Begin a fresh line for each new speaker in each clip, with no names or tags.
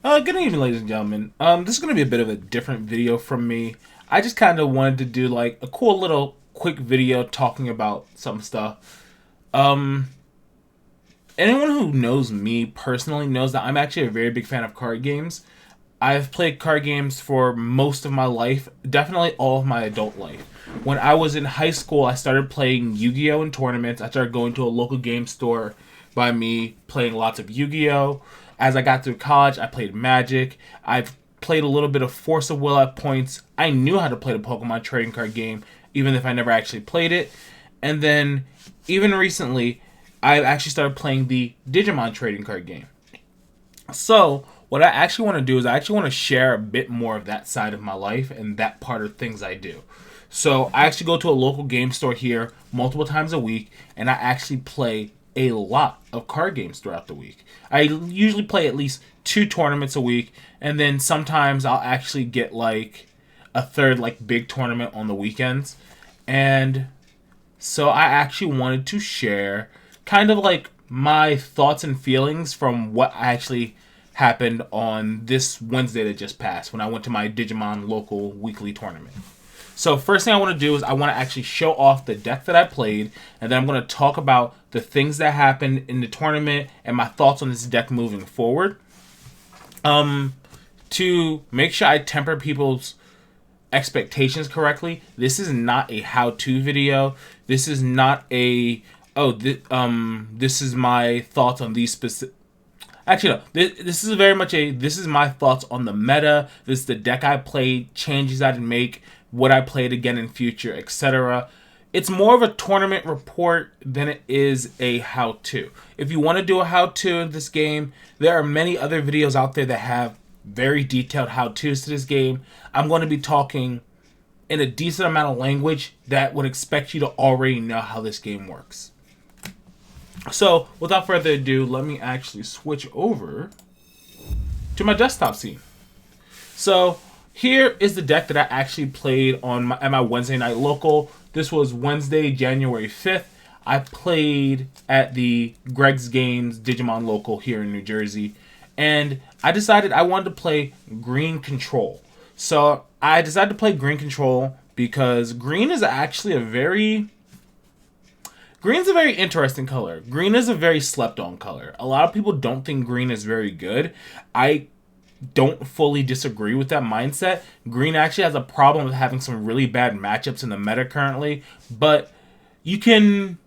Good evening, ladies and gentlemen. This is going to be a bit of a different video from me. I just kind of wanted to do like a cool little quick video talking about some stuff. Um, Anyone who knows me personally knows that I'm actually a very big fan of card games. I've played card games for most of my life, definitely all of my adult life. When I was in high school, I started playing Yu-Gi-Oh! In tournaments. I started going to a local game store by me, playing lots of Yu-Gi-Oh! As I got through college, I played Magic. I've played a little bit of Force of Will at points. I knew how to play the Pokemon trading card game, even if I never actually played it. And then, even recently, I actually started playing the Digimon trading card game. So, what I actually want to do is I actually want to share a bit more of that side of my life and that part of things I do. So, I actually go to a local game store here multiple times a week, and I actually play a lot of card games throughout the week. I usually play at least 2 tournaments a week, and then sometimes I'll actually get like a third like big tournament on the weekends. And so I actually wanted to share kind of like my thoughts and feelings from what actually happened on this Wednesday that just passed when I went to my Digimon local weekly tournament. So first thing I want to do is I want to actually show off the deck that I played, and then I'm going to talk about the things that happened in the tournament and my thoughts on this deck moving forward. To make sure I temper people's expectations correctly, this is not a how-to video. This is not a this is my thoughts on these specific. Actually, no. This is very much a. This is my thoughts on the meta. This is the deck I played, changes I'd make, what I played again in future, etc. It's more of a tournament report than it is a how-to. If you want to do a how-to in this game, there are many other videos out there that have very detailed how-tos to this game. I'm going to be talking in a decent amount of language that would expect you to already know how this game works. So, without further ado, let me actually switch over to my desktop scene. So, here is the deck that I actually played at my Wednesday night local. This was Wednesday, January 5th. I played at the Greg's Games Digimon local here in New Jersey. And I decided I wanted to play Green Control. So, I decided to play Green Control because green is actually Green's a very interesting color. Green is a very slept-on color. A lot of people don't think green is very good. I don't fully disagree with that mindset. Green actually has a problem with having some really bad matchups in the meta currently, but you can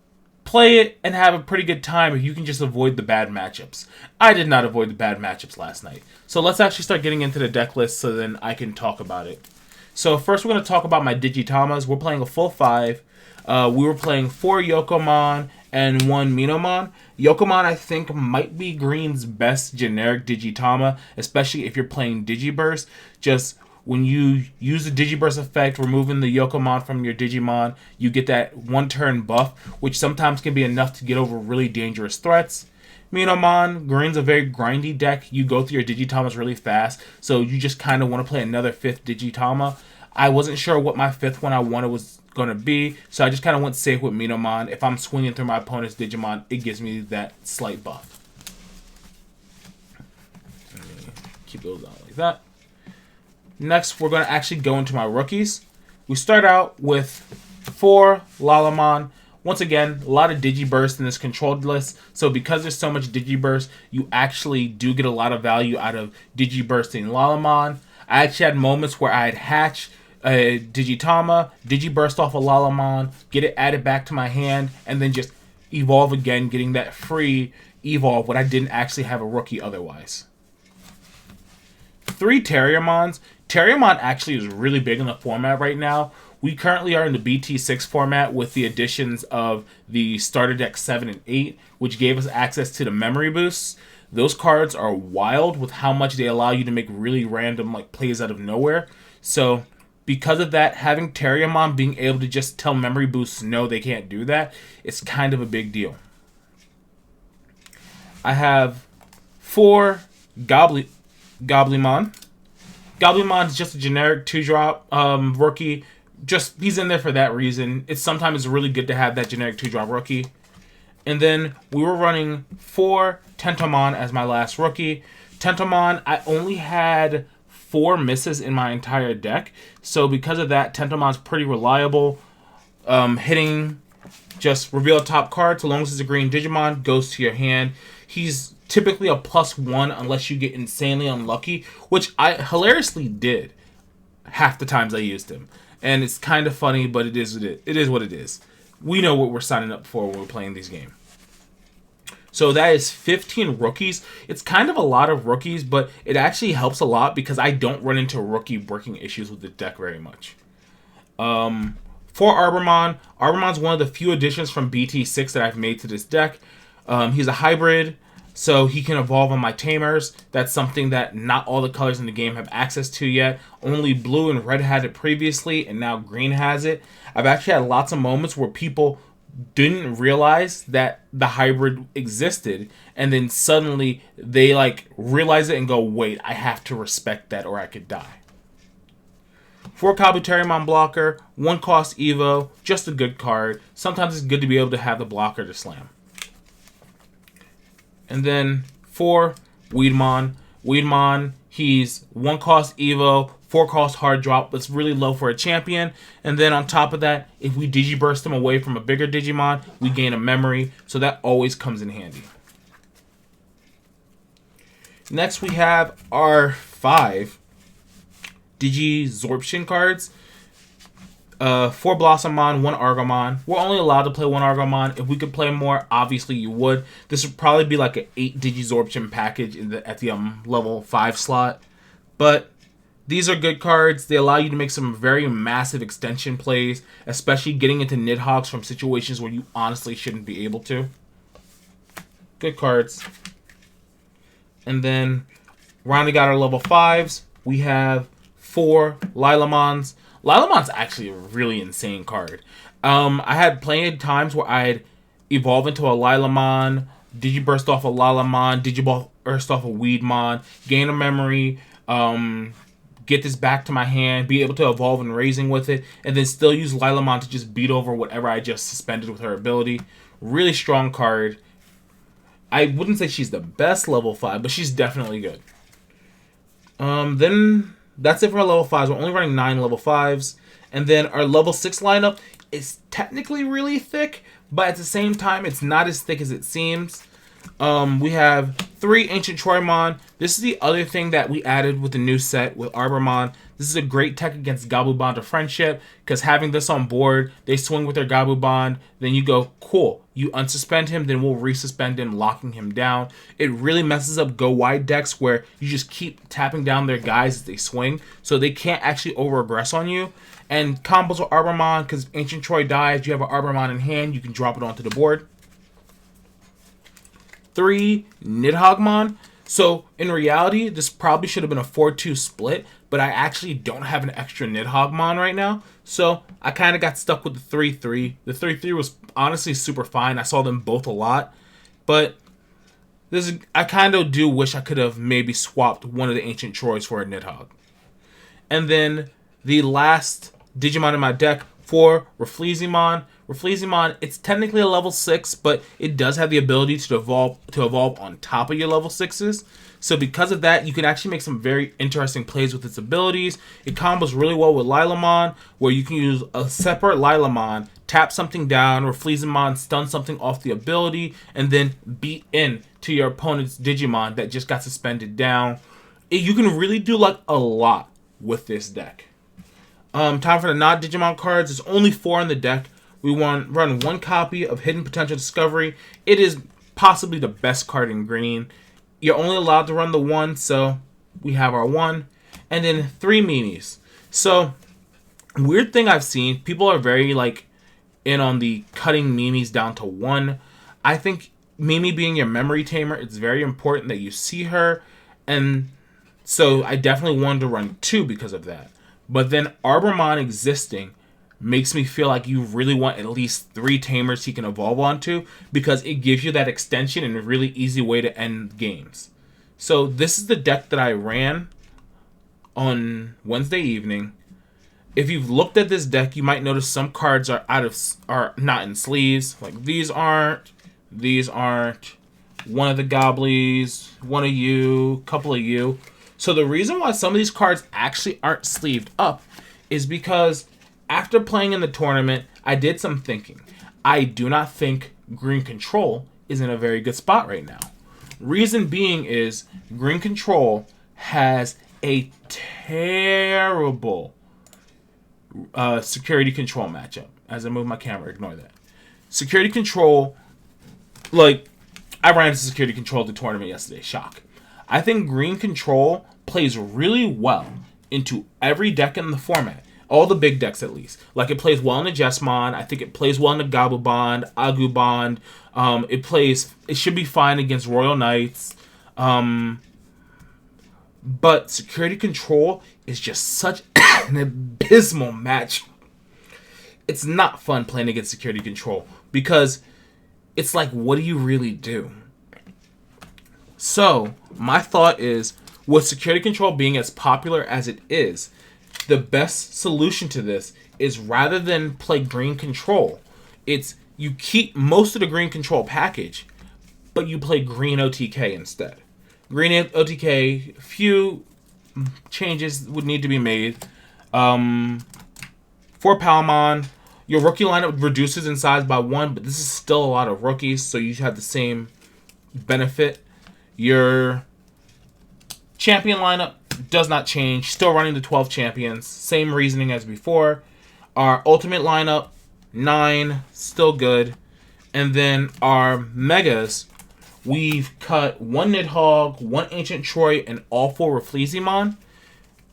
play it and have a pretty good time if you can just avoid the bad matchups. I did not avoid the bad matchups last night. So let's actually start getting into the deck list so then I can talk about it. So first we're going to talk about my Digitamas. We're playing a full 5. We were playing 4 Yokomon and 1 Minomon. Yokomon, I think, might be Green's best generic Digitama, especially if you're playing Digiburst. Just when you use the Digiburst effect, removing the Yokomon from your Digimon, you get that 1-turn buff, which sometimes can be enough to get over really dangerous threats. Minomon, Green's a very grindy deck. You go through your Digitamas really fast, so you just kind of want to play another 5th Digitama. I wasn't sure what my 5th one I wanted was going to be, so I just kind of went safe with Minomon. If I'm swinging through my opponent's Digimon, it gives me that slight buff. Keep those out like that. Next, we're going to actually go into my rookies. We start out with 4 Lalamon. Once again, a lot of Digiburst in this controlled list, so because there's so much Digiburst, you actually do get a lot of value out of Digibursting Lalamon. I actually had moments where I'd hatch a Digitama, Digiburst off a Lalamon, get it added back to my hand, and then just evolve again, getting that free evolve when I didn't actually have a rookie otherwise. 3 Terriermons. Terriermon actually is really big in the format right now. We currently are in the BT6 format with the additions of the starter deck 7 and 8, which gave us access to the memory boosts. Those cards are wild with how much they allow you to make really random like plays out of nowhere. So because of that, having Terriermon being able to just tell memory boosts no, they can't do that, it's kind of a big deal. I have 4 Goblimon. Goblimon is just a generic 2-drop rookie. Just he's in there for that reason. Sometimes really good to have that generic 2-drop rookie. And then we were running 4 Tentomon as my last rookie. Tentomon, I only had 4 misses in my entire deck. So because of that, Tentomon's pretty reliable. Hitting just reveal a top card, so long as it's a green Digimon, goes to your hand. He's typically a +1 unless you get insanely unlucky, which I hilariously did half the times I used him. And it's kind of funny, but it is what it is. We know what we're signing up for when we're playing these games. So that is 15 rookies. It's kind of a lot of rookies, but it actually helps a lot because I don't run into rookie breaking issues with the deck very much. For Agumon, Agumon's one of the few additions from BT6 that I've made to this deck. He's a hybrid, so he can evolve on my Tamers. That's something that not all the colors in the game have access to yet. Only blue and red had it previously, and now green has it. I've actually had lots of moments where people didn't realize that the hybrid existed, and then suddenly they like realize it and go, wait, I have to respect that or I could die. For Kabuterimon blocker, 1 cost Evo, just a good card. Sometimes it's good to be able to have the blocker to slam. And then for Weedmon, he's 1 cost Evo, 4 cost hard drop, but it's really low for a champion. And then on top of that, if we Digiburst him away from a bigger Digimon, we gain a memory, so that always comes in handy. Next we have our 5 Digizorption cards. 4 Blossomon, 1 Agumon. We're only allowed to play 1 Agumon. If we could play more, obviously you would. This would probably be like an 8 Digizorption package at the level 5 slot. But these are good cards. They allow you to make some very massive extension plays, especially getting into Nidhogg's from situations where you honestly shouldn't be able to. Good cards. And then rounding out our level 5s, we have 4 Lilamons. Lilamon's actually a really insane card. I had plenty of times where I'd evolve into a Lilamon, Digiburst off a Lilamon, Digiburst off a Weedmon, gain a memory, get this back to my hand, be able to evolve and raising with it, and then still use Lilamon to just beat over whatever I just suspended with her ability. Really strong card. I wouldn't say she's the best level 5, but she's definitely good. Then that's it for our level 5s. We're only running 9 level 5s. And then our level 6 lineup is technically really thick, but at the same time, it's not as thick as it seems. We have 3 Ancient Troymon. This is the other thing that we added with the new set with Arbamon. This is a great tech against Gabu Bond of Friendship, because having this on board, they swing with their Gabu Bond, then you go, cool, you unsuspend him, then we'll resuspend him, locking him down. It really messes up go wide decks where you just keep tapping down their guys as they swing, so they can't actually over-aggress on you. And combos with Arbamon, because Ancient Troy dies, you have an Arbamon in hand, you can drop it onto the board. 3 Nidhoggmon. So in reality, this probably should have been a 4-2 split, but I actually don't have an extra Nidhoggmon right now, so I kind of got stuck with the 3-3. The 3-3 was honestly super fine. I saw them both a lot, but I kind of do wish I could have maybe swapped one of the Ancient Troys for a Nidhogg. And then the last Digimon in my deck for Raffleziamon. Raffleziamon, it's technically a level 6, but it does have the ability to evolve on top of your level 6s. So because of that, you can actually make some very interesting plays with its abilities. It combos really well with Lilamon, where you can use a separate Lilamon, tap something down, Raffleziamon stun something off the ability, and then beat in to your opponent's Digimon that just got suspended down. You can really do like a lot with this deck. Time for the not Digimon cards. There's only 4 in the deck. We run 1 copy of Hidden Potential Discovery. It is possibly the best card in green. You're only allowed to run the 1, so we have our 1. And then 3 Mimis. So, weird thing I've seen, people are very like in on the cutting Mimis down to 1. I think Mimi being your memory tamer, it's very important that you see her. And so I definitely wanted to run 2 because of that. But then Arbamon existing makes me feel like you really want at least 3 Tamers he can evolve onto, because it gives you that extension and a really easy way to end games. So this is the deck that I ran on Wednesday evening. If you've looked at this deck, you might notice some cards are not in sleeves. Like these aren't, one of the Gobblies, one of you, couple of you. So the reason why some of these cards actually aren't sleeved up is because after playing in the tournament, I did some thinking. I do not think Green Control is in a very good spot right now. Reason being is Green Control has a terrible security control matchup. As I move my camera, ignore that. Security control, like, I ran into security control at the tournament yesterday. Shock. I think Green Control plays really well into every deck in the format. All the big decks, at least. Like, it plays well in the Jesmon. I think it plays well in the Gabubond, Agumon. It should be fine against Royal Knights. But Security Control is just such an abysmal match. It's not fun playing against Security Control because it's like, what do you really do? So, my thought is, with Security Control being as popular as it is, the best solution to this is rather than play Green Control, it's you keep most of the Green Control package, but you play Green OTK instead. Green OTK, few changes would need to be made. For Palmon, your rookie lineup reduces in size by 1, but this is still a lot of rookies, so you have the same benefit. Your champion lineup does not change. Still running the 12 champions. Same reasoning as before. Our ultimate lineup, 9, still good. And then our megas, we've cut 1 Nidhogg, 1 Ancient Troy, and all 4 Raffleziamon.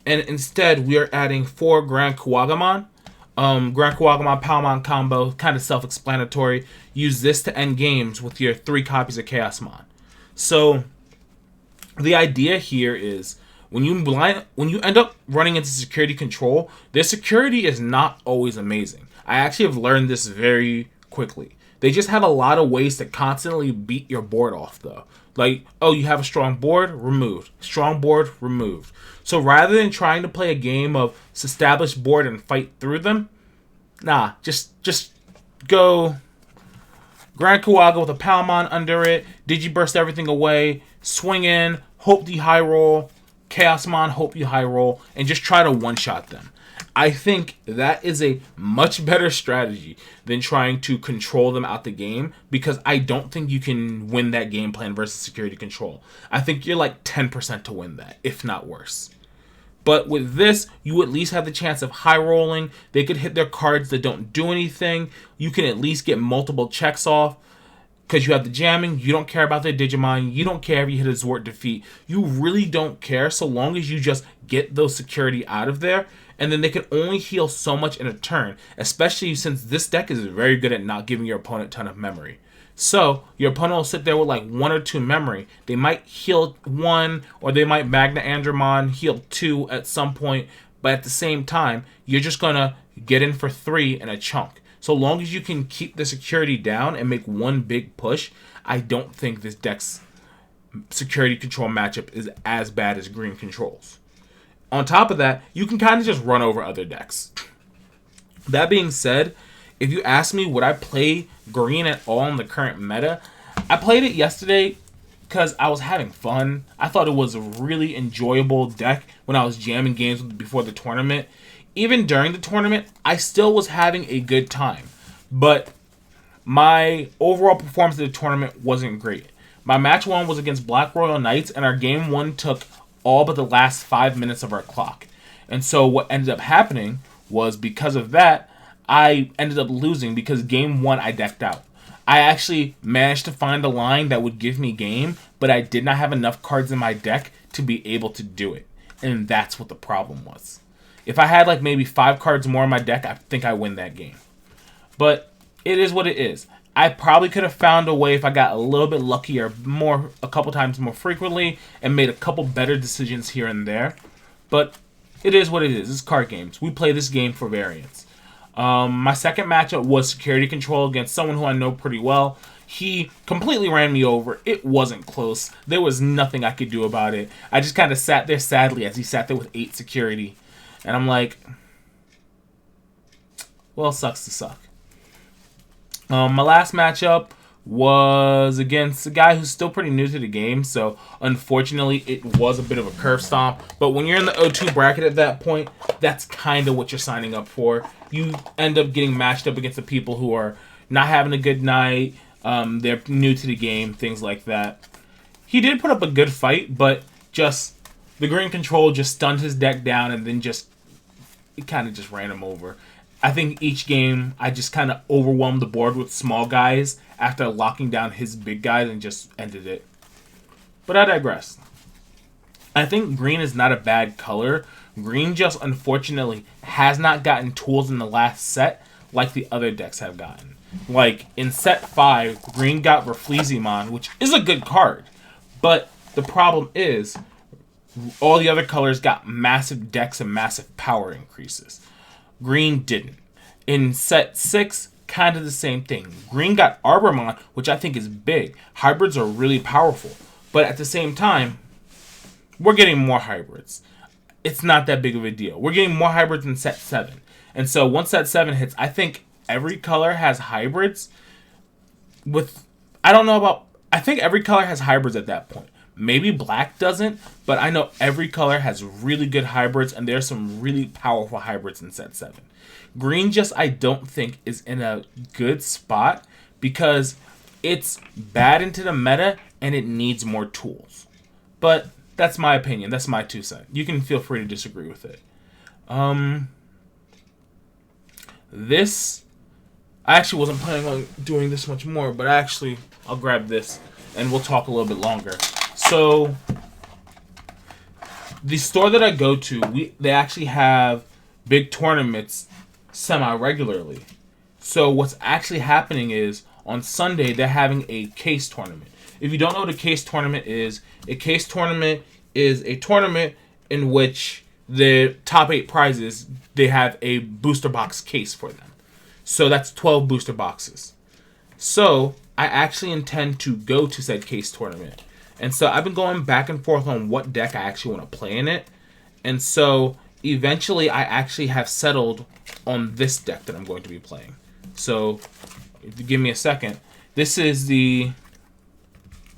And instead, we are adding 4 Grand Kuwagamon. Grand Kuwagamon Palmon combo, kind of self-explanatory. Use this to end games with your 3 copies of Chaosmon. So, the idea here is, when you end up running into security control, their security is not always amazing. I actually have learned this very quickly. They just have a lot of ways to constantly beat your board off, though. Like, oh, you have a strong board? Removed. Strong board? Removed. So rather than trying to play a game of established board and fight through them, nah, just go Grand Kuwaga with a Palmon under it, Digiburst everything away, swing in, hope you high roll, Chaosmon, hope you high roll, and just try to one-shot them. I think that is a much better strategy than trying to control them out the game, because I don't think you can win that game plan versus security control. I think you're like 10% to win that, if not worse. But with this, you at least have the chance of high rolling. They could hit their cards that don't do anything. You can at least get multiple checks off because you have the jamming. You don't care about their Digimon. You don't care if you hit a Zwart defeat. You really don't care so long as you just get those security out of there. And then they can only heal so much in a turn, especially since this deck is very good at not giving your opponent a ton of memory. So, your opponent will sit there with like 1 or 2 memory. They might heal 1, or they might Magna Andromon, heal 2 at some point, but at the same time, you're just going to get in for 3 in a chunk. So long as you can keep the security down and make one big push, I don't think this deck's security control matchup is as bad as Green Control's. On top of that, you can kind of just run over other decks. That being said, if you ask me, would I play Green at all in the current meta? I played it yesterday because I was having fun. I thought it was a really enjoyable deck when I was jamming games before the tournament. Even during the tournament, I still was having a good time. But my overall performance of the tournament wasn't great. My match 1 was against Black Royal Knights, and our game 1 took all but the last 5 minutes of our clock. And so what ended up happening was, because of that, I ended up losing because game 1 I decked out. I actually managed to find a line that would give me game, but I did not have enough cards in my deck to be able to do it. And that's what the problem was. If I had like maybe 5 cards more in my deck, I think I win that game. But it is what it is. I probably could have found a way if I got a little bit luckier a couple times more frequently and made a couple better decisions here and there. But it is what it is. It's card games. We play this game for variance. My second matchup was security control against someone who I know pretty well. He completely ran me over. It wasn't close. There was nothing I could do about it. I just kind of sat there sadly as he sat there with 8 security. And I'm like, well, sucks to suck. My last matchup was against a guy who's still pretty new to the game, so unfortunately it was a bit of a curve stomp. But when you're in the O2 bracket at that point, that's kind of what you're signing up for. You end up getting matched up against the people who are not having a good night, they're new to the game, things like that. He did put up a good fight, but just the green control just stunned his deck down and then it kind of just ran him over. I think each game, I just kind of overwhelmed the board with small guys after locking down his big guys and just ended it. But I digress. I think green is not a bad color. Green just, unfortunately, has not gotten tools in the last set like the other decks have gotten. Like, in set 5, green got Refleximon, which is a good card. But the problem is, all the other colors got massive decks and massive power increases. Green didn't. In set 6, kind of the same thing. Green got Agumon, which I think is big. Hybrids are really powerful. But at the same time, we're getting more hybrids. It's not that big of a deal. We're getting more hybrids in set 7. And so once set 7 hits, I think every color has hybrids. I think every color has hybrids at that point. Maybe black doesn't, but I know every color has really good hybrids, and there's some really powerful hybrids in set 7. Green just, I don't think, is in a good spot because it's bad into the meta and it needs more tools. But that's my opinion. That's my 2 cents. You can feel free to disagree with it. I actually wasn't planning on doing this much more, but I'll grab this and we'll talk a little bit longer. So, the store that I go to, they actually have big tournaments semi-regularly. So, what's actually happening is, on Sunday, they're having a case tournament. If you don't know what a case tournament is a tournament in which the top 8 prizes, they have a booster box case for them. So, that's 12 booster boxes. So, I actually intend to go to said case tournament. And so I've been going back and forth on what deck I actually want to play in it. And so eventually I actually have settled on this deck that I'm going to be playing. So if you give me a second. This is the...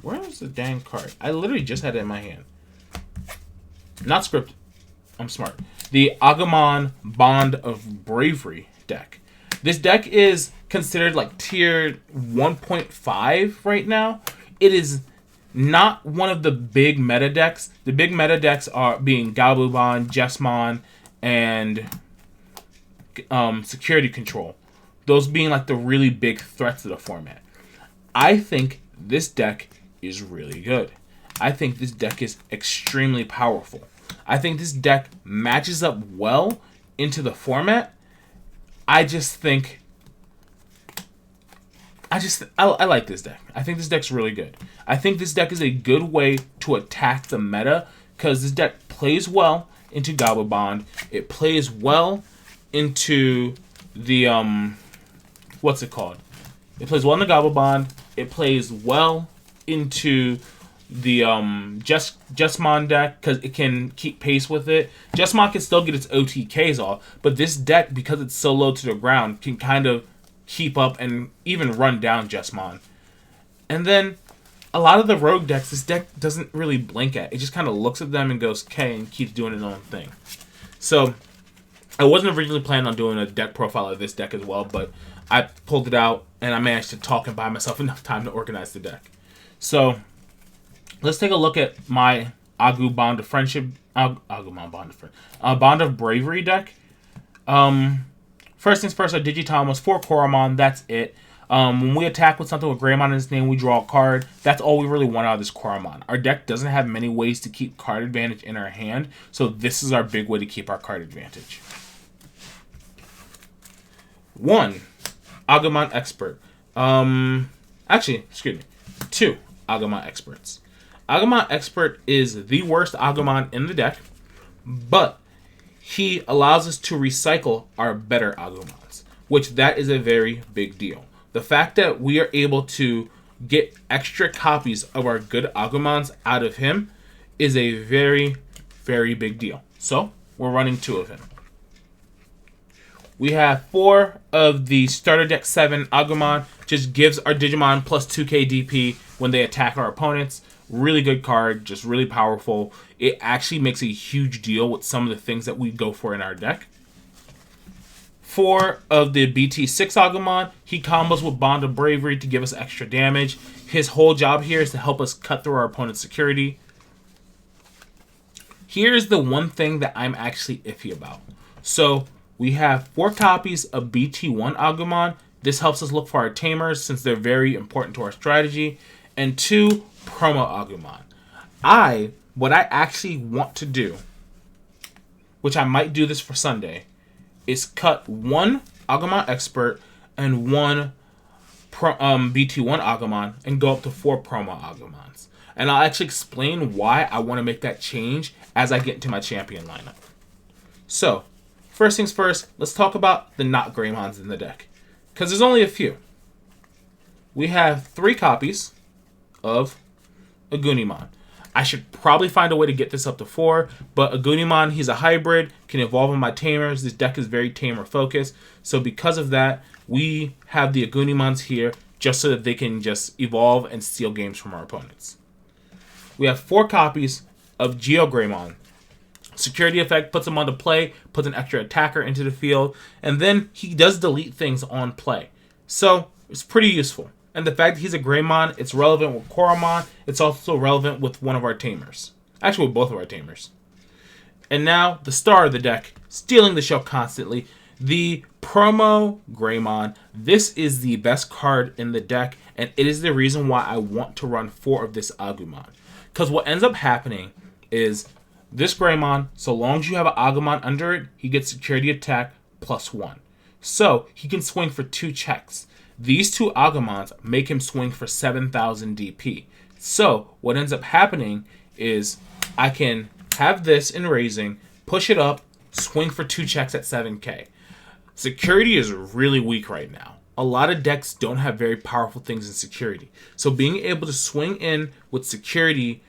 Where is the dang card? I literally just had it in my hand. Not scripted. I'm smart. The Agumon Bond of Bravery deck. This deck is considered like tier 1.5 right now. It is not one of the big meta decks. The big meta decks are being Agumon, Jesmon, and Security Control. Those being like the really big threats to the format. I think this deck is really good. I think this deck is extremely powerful. I think this deck matches up well into the format. I like this deck. I think this deck's really good. I think this deck is a good way to attack the meta because this deck plays well into Agumon. It plays well into the what's it called? It plays well into Agumon. It plays well into the Jesmon deck because it can keep pace with it. Jesmon can still get its OTKs off, but this deck, because it's so low to the ground, can kind of keep up and even run down Jesmon. And then a lot of the rogue decks, this deck doesn't really blink at. It just kind of looks at them and goes K and keeps doing its own thing. So I wasn't originally planning on doing a deck profile of this deck as well, but I pulled it out and I managed to talk and buy myself enough time to organize the deck. So let's take a look at my Agumon Bond of Friendship, Bond of Bravery deck. First things first, our Digimon was 4 Koromon. That's it. When we attack with something with Greymon in its name, we draw a card. That's all we really want out of this Koromon. Our deck doesn't have many ways to keep card advantage in our hand, so this is our big way to keep our card advantage. 1. Agamon Expert. Excuse me. 2. Agumon Experts. Agumon Expert is the worst Agumon in the deck, but he allows us to recycle our better Agumons, which that is a very big deal. The fact that we are able to get extra copies of our good Agumons out of him is a very, very big deal. So, we're running 2 of him. We have 4 of the starter deck 7 Agumon. Just gives our Digimon plus 2k DP when they attack our opponents. Really good card, just really powerful. It actually makes a huge deal with some of the things that we go for in our deck. 4 of the BT6 Agumon. He combos with Bond of Bravery to give us extra damage. His whole job here is to help us cut through our opponent's security. Here's the one thing that I'm actually iffy about. So we have 4 copies of BT1 Agumon. This helps us look for our Tamers since they're very important to our strategy. And 2 promo Agumon. What I actually want to do, which I might do this for Sunday, is cut 1 Agamon Expert and 1 BT1 Agumon and go up to 4 promo Agumons. And I'll actually explain why I want to make that change as I get into my champion lineup. So, first things first, let's talk about the not Greymons in the deck. Because there's only a few. We have 3 copies of Agumon. I should probably find a way to get this up to 4, but Agumon, he's a hybrid, can evolve on my Tamers. This deck is very Tamer focused, so because of that, we have the Agumons here just so that they can just evolve and steal games from our opponents. We have 4 copies of Greymon. Security effect puts him onto play, puts an extra attacker into the field, and then he does delete things on play. So, it's pretty useful. And the fact that he's a Greymon, it's relevant with Koromon. It's also relevant with one of our Tamers. Actually, with both of our Tamers. And now, the star of the deck, stealing the show constantly, the promo Greymon. This is the best card in the deck, and it is the reason why I want to run 4 of this Agumon. Because what ends up happening is this Greymon, so long as you have an Agumon under it, he gets security attack +1. So, he can swing for 2 checks. These 2 Agumons make him swing for 7,000 DP. So, what ends up happening is I can have this in raising, push it up, swing for 2 checks at 7k. Security is really weak right now. A lot of decks don't have very powerful things in security. So, being able to swing in with security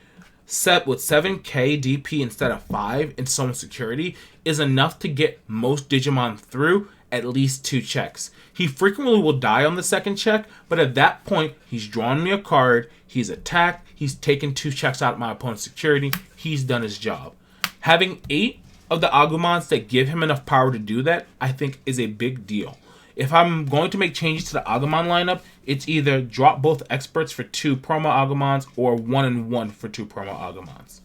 set with 7k DP instead of 5 in some security is enough to get most Digimon through at least 2 checks. He frequently will die on the second check, but at that point, he's drawn me a card, he's attacked, he's taken 2 checks out of my opponent's security, he's done his job. Having 8 of the Agumons that give him enough power to do that, I think is a big deal. If I'm going to make changes to the Agumon lineup, it's either drop both experts for 2 promo Agumons or 1 and 1 for 2 promo Agumons.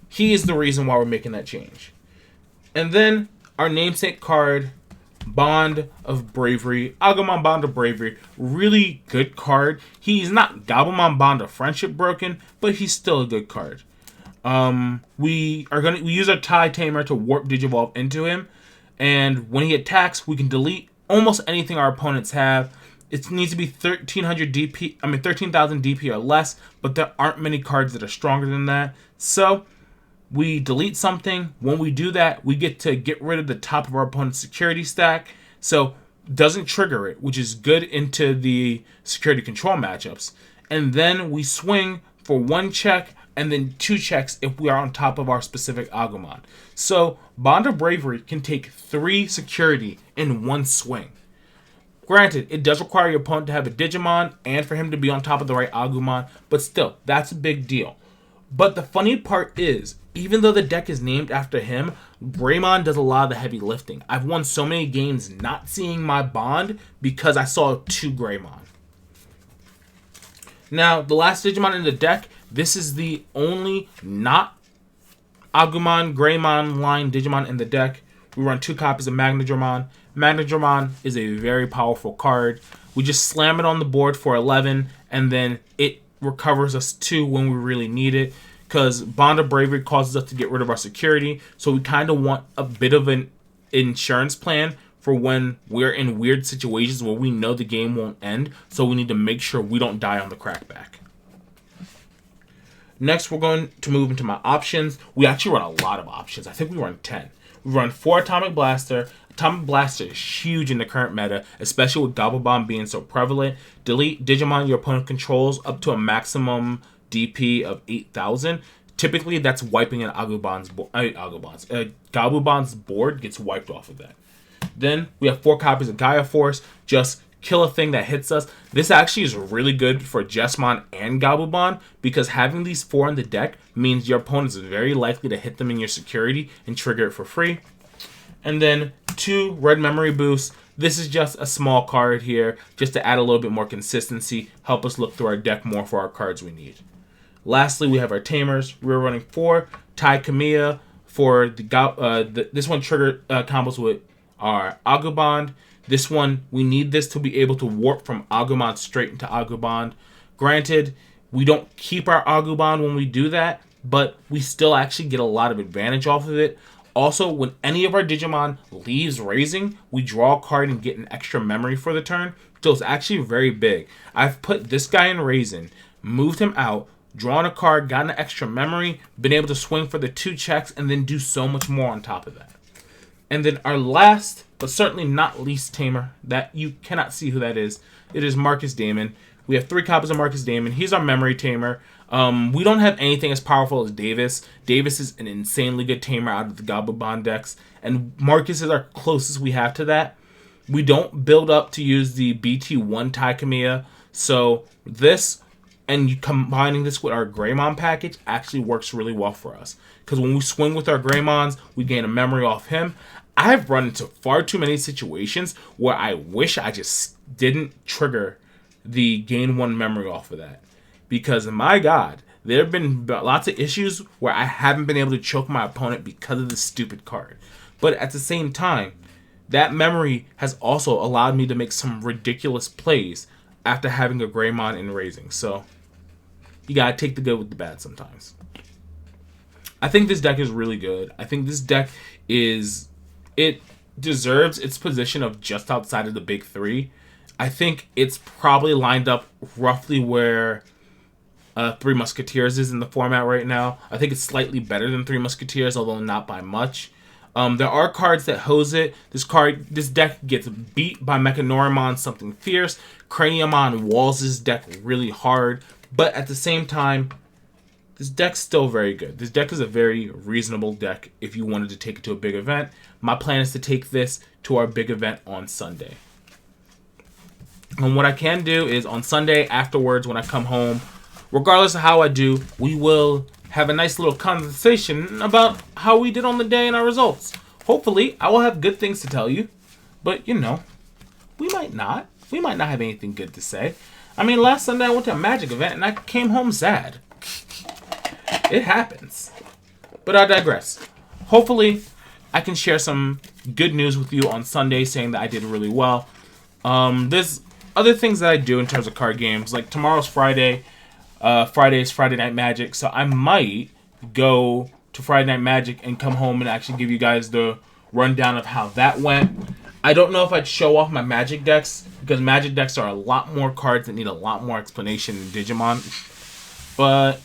He is the reason why we're making that change. And then our namesake card, Bond of Bravery. Agumon Bond of Bravery. Really good card. He's not Gabumon Bond of Friendship broken, but he's still a good card. We use our Tai Tamer to warp Digivolve into him. And when he attacks, we can delete almost anything our opponents have. It needs to be 1300 DP, 13,000 DP or less, but there aren't many cards that are stronger than that. So, we delete something. When we do that, we get to get rid of the top of our opponent's security stack. So, doesn't trigger it, which is good into the security control matchups. And then we swing for 1 check and then 2 checks if we are on top of our specific Agumon. So, Bond of Bravery can take 3 security in 1 swing. Granted, it does require your opponent to have a Digimon and for him to be on top of the right Agumon, but still, that's a big deal. But the funny part is, even though the deck is named after him, Greymon does a lot of the heavy lifting. I've won so many games not seeing my Bond because I saw 2 Greymon. Now, the last Digimon in the deck, this is the only not Agumon, Greymon line Digimon in the deck. We run 2 copies of Magnadramon. Magnadramon is a very powerful card. We just slam it on the board for 11, and then it recovers us 2 when we really need it. Because Bond of Bravery causes us to get rid of our security, so we kind of want a bit of an insurance plan for when we're in weird situations where we know the game won't end, so we need to make sure we don't die on the crackback. Next, we're going to move into my options. We actually run a lot of options. I think we run 10. We run 4 Atomic Blaster. Atomic Blaster is huge in the current meta, especially with Gabumon being so prevalent. Delete Digimon your opponent controls up to a maximum DP of 8,000. Typically, that's wiping an Gabumons board gets wiped off of that. Then we have 4 copies of Gaia Force. Just kill a thing that hits us. This actually is really good for Jessamon and Agumon because having these 4 in the deck means your opponent is very likely to hit them in your security and trigger it for free. And then 2 red memory boosts. This is just a small card here just to add a little bit more consistency, help us look through our deck more for our cards we need. Lastly, we have our Tamers. We're running 4 Tai Kamiya for this one trigger combos with our Agumon. This one, we need this to be able to warp from Agumon straight into Agumon. Granted, we don't keep our Agumon when we do that, but we still actually get a lot of advantage off of it. Also, when any of our Digimon leaves raising, we draw a card and get an extra memory for the turn. So it's actually very big. I've put this guy in raising, moved him out, drawn a card, gotten an extra memory, been able to swing for the 2 checks, and then do so much more on top of that. And then our last, but certainly not least Tamer, that you cannot see who that is. It is Marcus Damon. We have 3 copies of Marcus Damon. He's our memory Tamer. We don't have anything as powerful as Davis. Davis is an insanely good Tamer out of the Gabumon decks, and Marcus is our closest we have to that. We don't build up to use the BT1 Tai Kamiya, so this, and you combining this with our Greymon package, actually works really well for us. Because when we swing with our Greymons, we gain a memory off him. I've run into far too many situations where I wish I just didn't trigger the gain 1 memory off of that. Because, my God, there have been lots of issues where I haven't been able to choke my opponent because of this stupid card. But at the same time, that memory has also allowed me to make some ridiculous plays after having a Greymon in raising. So, you gotta take the good with the bad sometimes. I think this deck is really good. I think this deck it deserves its position of just outside of the big 3. I think it's probably lined up roughly where 3 Musketeers is in the format right now. I think it's slightly better than 3 Musketeers, although not by much. There are cards that hose it. This deck gets beat by Mechanoramon, something fierce. Craniumon walls this deck really hard, but at the same time, this deck's still very good. This deck is a very reasonable deck if you wanted to take it to a big event. My plan is to take this to our big event on Sunday. And what I can do is on Sunday afterwards when I come home, regardless of how I do, we will have a nice little conversation about how we did on the day and our results. Hopefully, I will have good things to tell you. But, you know, we might not. We might not have anything good to say. I mean, last Sunday I went to a Magic event and I came home sad. It happens. But I digress. Hopefully, I can share some good news with you on Sunday saying that I did really well. There's other things that I do in terms of card games. Like tomorrow's Friday. Friday is Friday Night Magic. So I might go to Friday Night Magic and come home and actually give you guys the rundown of how that went. I don't know if I'd show off my Magic decks because Magic decks are a lot more cards that need a lot more explanation than Digimon. But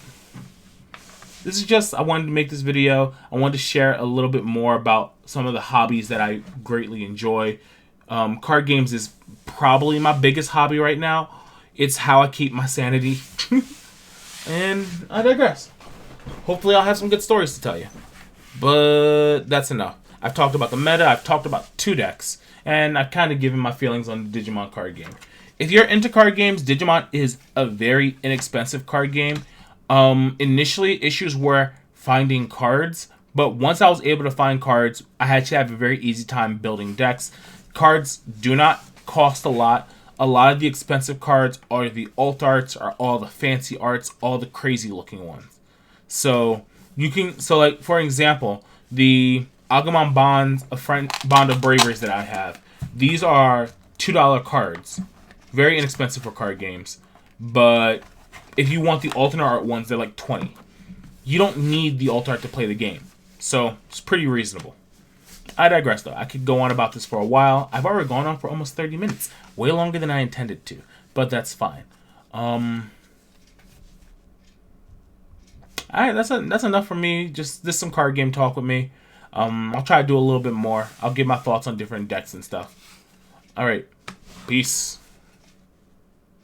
this is just, I wanted to make this video. I wanted to share a little bit more about some of the hobbies that I greatly enjoy. Card games is probably my biggest hobby right now. It's how I keep my sanity. And I digress. Hopefully I'll have some good stories to tell you. But that's enough. I've talked about the meta. I've talked about 2 decks. And I've kind of given my feelings on the Digimon card game. If you're into card games, Digimon is a very inexpensive card game. Initially, issues were finding cards. But once I was able to find cards, I actually have a very easy time building decks. Cards do not cost a lot. A lot of the expensive cards are the alt arts, are all the fancy arts, all the crazy looking ones. So you can, like for example, the Agumon Bond of Braveries that I have. These are $2 cards, very inexpensive for card games. But if you want the alternate art ones, they're like $20. You don't need the alt art to play the game, so it's pretty reasonable. I digress, though. I could go on about this for a while. I've already gone on for almost 30 minutes. Way longer than I intended to. But that's fine. Alright, that's enough for me. Just this some card game talk with me. I'll try to do a little bit more. I'll give my thoughts on different decks and stuff. Alright. Peace.